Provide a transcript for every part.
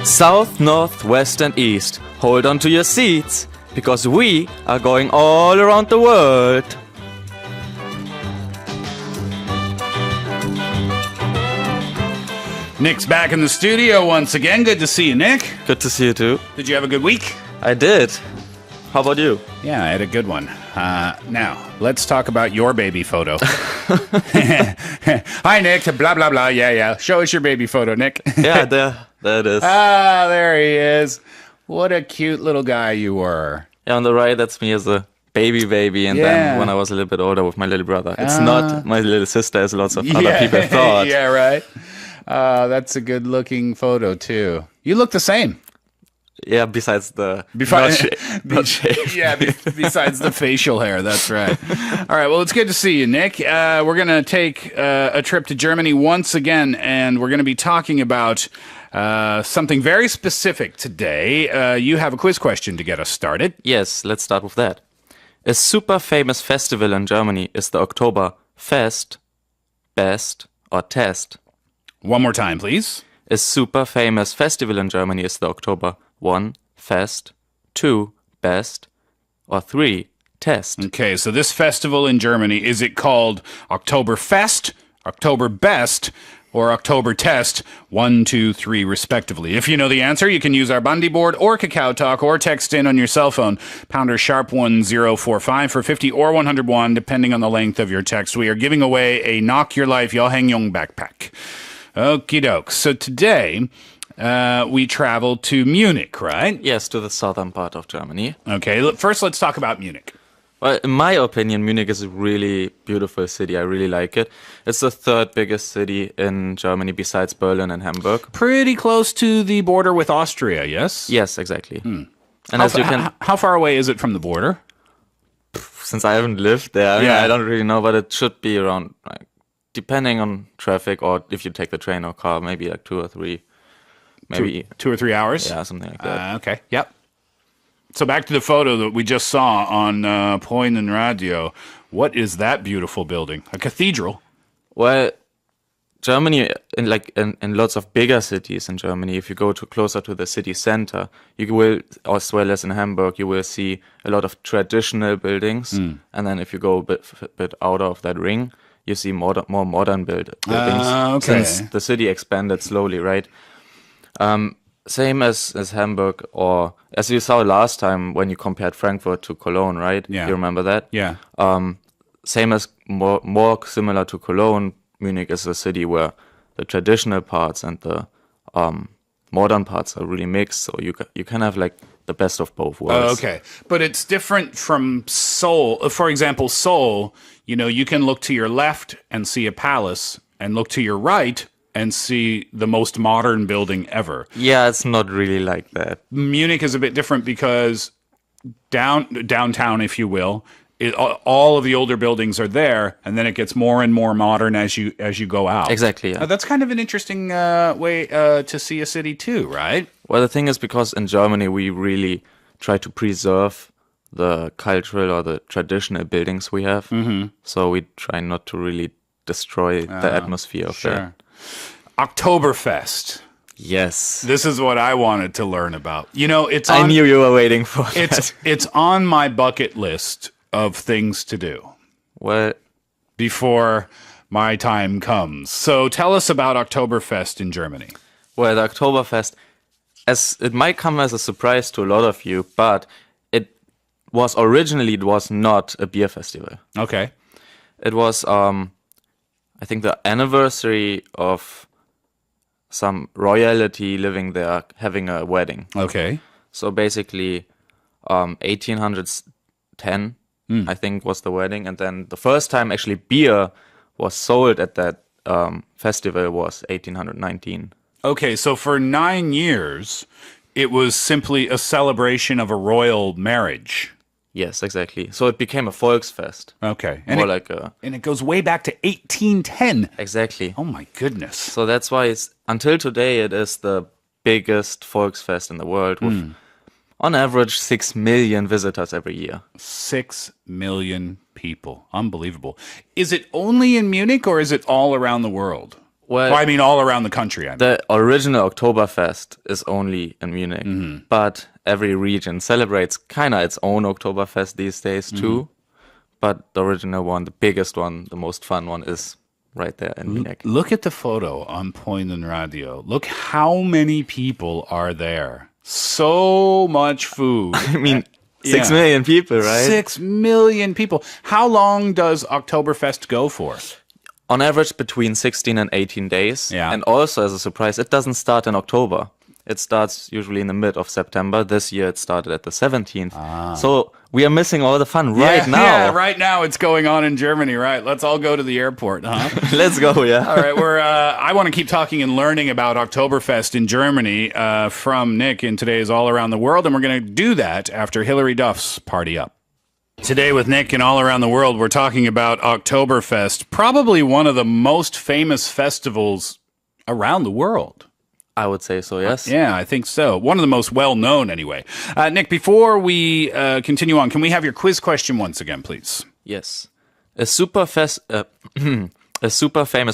South, north, west and east, hold on to your seats, because we are going all around the world. Nick's back in the studio once again. Good to see you, Nick. Good to see you too. Did you have a good week? I did. How about you? Yeah, I had a good one. Now, let's talk about your baby photo. Hi, Nick. Blah, blah, blah. Yeah. Show us your baby photo, Nick. Yeah, there it is. There he is. What a cute little guy you were. Yeah, on the right, that's me as a baby, and then when I was a little bit older with my little brother. It's not my little sister, as lots of other people thought. Yeah, right. That's a good-looking photo, too. You look the same. Yeah, besides the not shaved. Yeah, besides the facial hair, that's right. All right, well, it's good to see you, Nick. We're going to take a trip to Germany once again, and we're going to be talking about something very specific today. You have a quiz question to get us started. Yes, let's start with that. A super famous festival in Germany is the Oktober Fest, Best, or Test. One more time, please. A super famous festival in Germany is the Oktober 1, Fest, 2, Best, or 3, Test. Okay, so this festival in Germany, is it called Oktoberfest, Oktoberbest, or Oktober Test? 1, 2, 3, respectively. If you know the answer, you can use our Bundy board or Kakao Talk or text in on your cell phone, pounder sharp 1045 for 50 or 101, depending on the length of your text. We are giving away a Knock Your Life Yohangyong backpack. Okie doke. So today, we travel to Munich, right? Yes, to the southern part of Germany. Okay, first let's talk about Munich. Well, in my opinion, Munich is a really beautiful city. I really like it. It's the third biggest city in Germany besides Berlin and Hamburg. Pretty close to the border with Austria, yes? Yes, exactly. And How far away is it from the border? Since I haven't lived there, Yeah. I don't really know, but it should be around, depending on traffic or if you take the train or car, maybe like 2 or 3. Maybe 2 or 3 hours? Yeah, something like that. Okay, yep. So back to the photo that we just saw on Poinen Radio. What is that beautiful building? A cathedral? Well, Germany, in lots of bigger cities in Germany, if you go closer to the city center, you will, as well as in Hamburg, you will see a lot of traditional buildings. And then if you go a bit out of that ring, you see more modern buildings. Okay. Since the city expanded slowly, right? Same as Hamburg, or as you saw last time when you compared Frankfurt to Cologne, right? Yeah. You remember that? Yeah. Same as more similar to Cologne, Munich is a city where the traditional parts and the modern parts are really mixed. So you can have like the best of both worlds. Okay. But it's different from Seoul. For example, Seoul, you can look to your left and see a palace, and look to your right and see the most modern building ever. Yeah, it's not really like that. Munich is a bit different because downtown, if you will, all of the older buildings are there, and then it gets more and more modern as you go out. Exactly, yeah. That's kind of an interesting way to see a city too, right? Well, the thing is, because in Germany we really try to preserve the cultural or the traditional buildings we have. Mm-hmm. So we try not to really destroy the atmosphere of that. Oktoberfest. Yes. This is what I wanted to learn about. I knew you were waiting for that. It's on my bucket list of things to do. Well, before my time comes. So tell us about Oktoberfest in Germany. Well, the Oktoberfest, as it might come as a surprise to a lot of you, but it was not a beer festival. Okay. It was, I think, the anniversary of some royalty living there having a wedding. Okay. So basically, 1810, I think, was the wedding. And then the first time actually beer was sold at that festival was 1819. Okay, so for 9 years, it was simply a celebration of a royal marriage. Yes, exactly. So it became a Volksfest. Okay. And it goes way back to 1810. Exactly. Oh my goodness. So that's why until today it is the biggest Volksfest in the world with on average 6 million visitors every year. 6 million people. Unbelievable. Is it only in Munich or is it all around the world? Well, I mean, all around the country. I mean. the original Oktoberfest is only in Munich, but every region celebrates kind of its own Oktoberfest these days too. But the original one, the biggest one, the most fun one, is right there in Munich. Look at the photo on Poinen Radio. Look how many people are there. So much food. I mean, Yeah. 6 million people, right? 6 million people. How long does Oktoberfest go for? On average, between 16 and 18 days. Yeah. And also, as a surprise, it doesn't start in October. It starts usually in the mid of September. This year, it started at the 17th. So we are missing all the fun right now. Yeah, right now it's going on in Germany, right? Let's all go to the airport, huh? Let's go, yeah. All right, I want to keep talking and learning about Oktoberfest in Germany from Nick in today's All Around the World, and we're going to do that after Hillary Duff's Party Up. Today with Nick and All Around the World, we're talking about Oktoberfest, probably one of the most famous festivals around the world. I would say so, yes. Yeah, I think so. One of the most well-known, anyway. Nick, before we continue on, can we have your quiz question once again, please? Yes. A super famous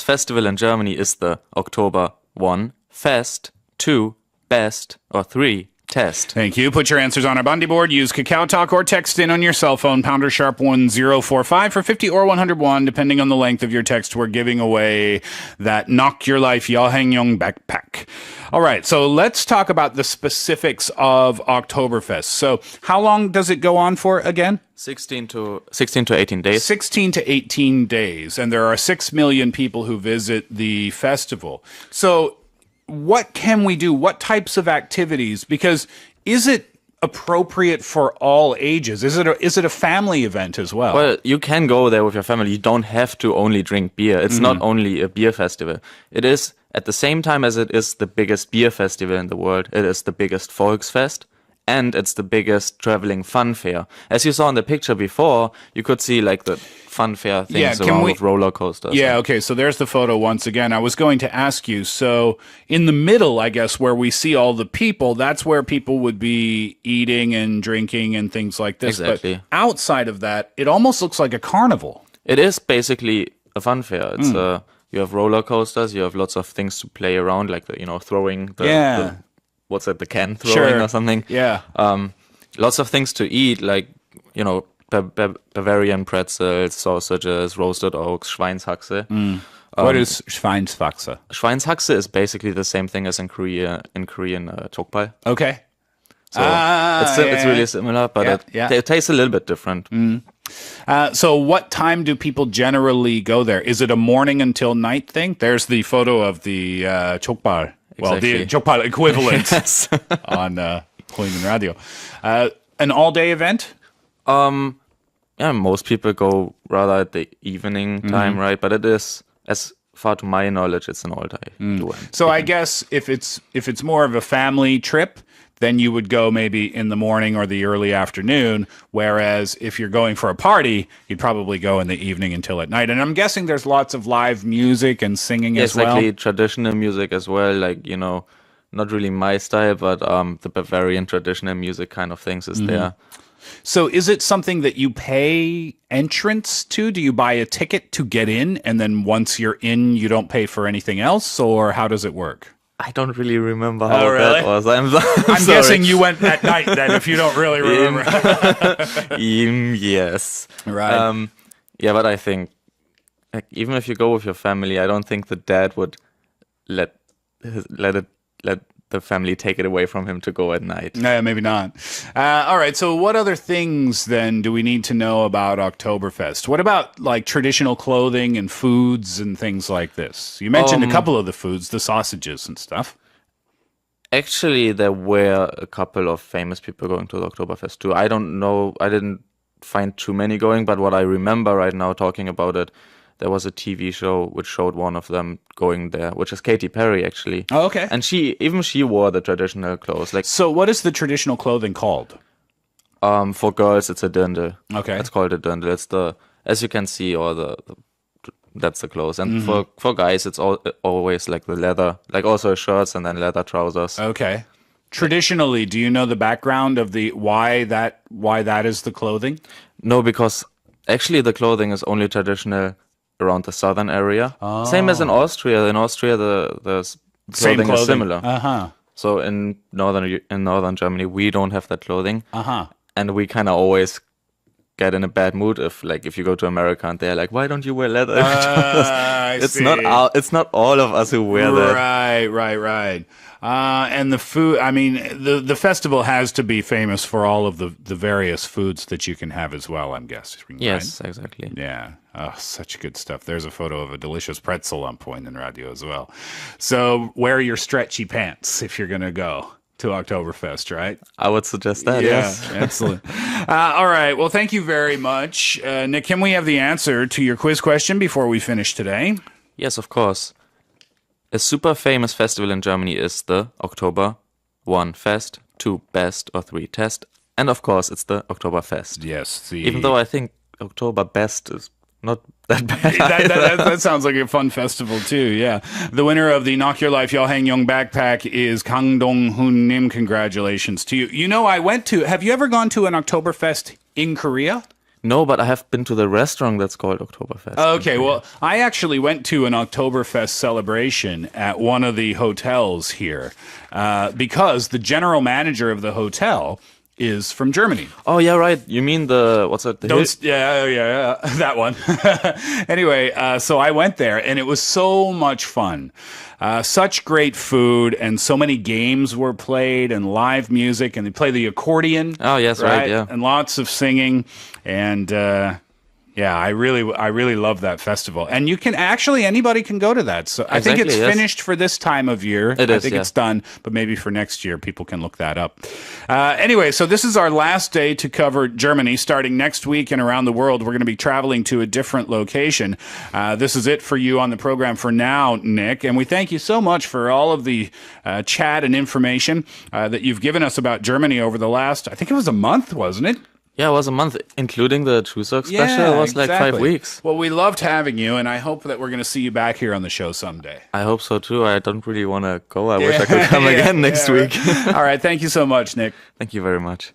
festival in Germany is the October 1 Fest, 2 Best, or 3 Test. Thank you. Put your answers on our Bundy board. Use Kakao Talk or text in on your cell phone, pounder sharp 1045 for 50 or 101, depending on the length of your text. We're giving away that Knock Your Life Yohangyong backpack. All right, so let's talk about the specifics of Oktoberfest. So how long does it go on for again? 16 to 18 days. 16 to 18 days, and there are 6 million people who visit the festival. So what can we do? What types of activities? Because is it appropriate for all ages? Is it a family event as well? Well, you can go there with your family. You don't have to only drink beer. It's not only a beer festival. It is, at the same time as it is the biggest beer festival in the world, it is the biggest Volksfest. And it's the biggest traveling fun fair. As you saw in the picture before, you could see like the fun fair things around with roller coasters. Yeah, okay, so there's the photo once again. I was going to ask you, so in the middle, I guess, where we see all the people, that's where people would be eating and drinking and things like this. Exactly. But outside of that, it almost looks like a carnival. It is basically a fun fair. It's you have roller coasters, you have lots of things to play around, like throwing the what's it, the can throwing or something. Yeah. Lots of things to eat, like, Bavarian pretzels, sausages, roasted oats, Schweinshaxe. What is Schweinshaxe? Schweinshaxe is basically the same thing as in Korean Jokbal. Okay. So it's really similar, but it tastes a little bit different. So what time do people generally go there? Is it a morning until night thing? There's the photo of the Jokbal. Well, the Jokbal equivalent on Poinen Radio. An all-day event? Yeah, most people go rather at the evening time, right? But it is, as far to my knowledge, it's an all-day event. So I guess if it's more of a family trip, then you would go maybe in the morning or the early afternoon. Whereas if you're going for a party, you'd probably go in the evening until at night. And I'm guessing there's lots of live music and singing as well. Exactly, traditional music as well. Like, not really my style, but the Bavarian traditional music kind of things is there. So is it something that you pay entrance to? Do you buy a ticket to get in, and then once you're in, you don't pay for anything else? Or how does it work? I don't really remember how that was. I'm sorry. Guessing you went at night then, if you don't really remember. Yes. Right. Yeah, but I think, like, even if you go with your family, I don't think the dad would let the family take it away from him to go at night. No, maybe not. All right. So what other things then do we need to know about Oktoberfest? What about like traditional clothing and foods and things like this? You mentioned a couple of the foods, the sausages and stuff. Actually, there were a couple of famous people going to the Oktoberfest too. I don't know. I didn't find too many going, but what I remember right now talking about it, there was a TV show which showed one of them going there, which is Katy Perry, actually. Oh, okay. And she wore the traditional clothes. Like, so what is the traditional clothing called? for girls, it's a dirndl. Okay. It's called a dirndl. It's as you can see, that's the clothes. And for guys, it's always like the leather, like also shirts and then leather trousers. Okay. Traditionally, do you know the background of why that is the clothing? No, because actually the clothing is only traditional around the southern area. Same as in Austria. In Austria, the Same clothing is similar. Uh-huh. So in northern Germany, we don't have that clothing, Uh-huh. and we kind of always get in a bad mood if you go to America and they're like, why don't you wear leather? I it's see. it's not all of us who wear that. Right. And the food, I mean, the festival has to be famous for all of the various foods that you can have as well, I'm guessing. Right? Yes, exactly. Yeah. Oh, such good stuff. There's a photo of a delicious pretzel on Point in Radio as well. So wear your stretchy pants if you're going to go to Oktoberfest, right? I would suggest that, yes. Excellent. All right. Well, thank you very much. Nick, can we have the answer to your quiz question before we finish today? Yes, of course. A super famous festival in Germany is the Oktober 1 Fest, 2 Best, or 3 Test. And of course, it's the Oktoberfest. Yes. Even though I think Oktoberbest is not that bad. That sounds like a fun festival too. Yeah. The winner of the Knock Your Life Yohang Young backpack is Kang Dong Hoon Nim. Congratulations to you. You know, have you ever gone to an Oktoberfest in Korea? No, but I have been to the restaurant that's called Oktoberfest. Okay, well, I actually went to an Oktoberfest celebration at one of the hotels here because the general manager of the hotel is from Germany. Oh, yeah, right. You mean what's that? Yeah, that one. Anyway, so I went there, and it was so much fun. Such great food, and so many games were played, and live music, and they play the accordion. Oh, yes, right, yeah. And lots of singing, and yeah, I really love that festival. And you can anybody can go to that. So I think it's finished for this time of year. I think it's done, but maybe for next year, people can look that up. Anyway, so this is our last day to cover Germany. Starting next week and around the world, we're going to be traveling to a different location. This is it for you on the program for now, Nick. And we thank you so much for all of the chat and information that you've given us about Germany over the last, I think it was a month, wasn't it? Yeah, it was a month, including the Chuseok special. It was like 5 weeks. Well, we loved having you, and I hope that we're going to see you back here on the show someday. I hope so, too. I don't really want to go. I wish I could come again next week. All right. Thank you so much, Nick. Thank you very much.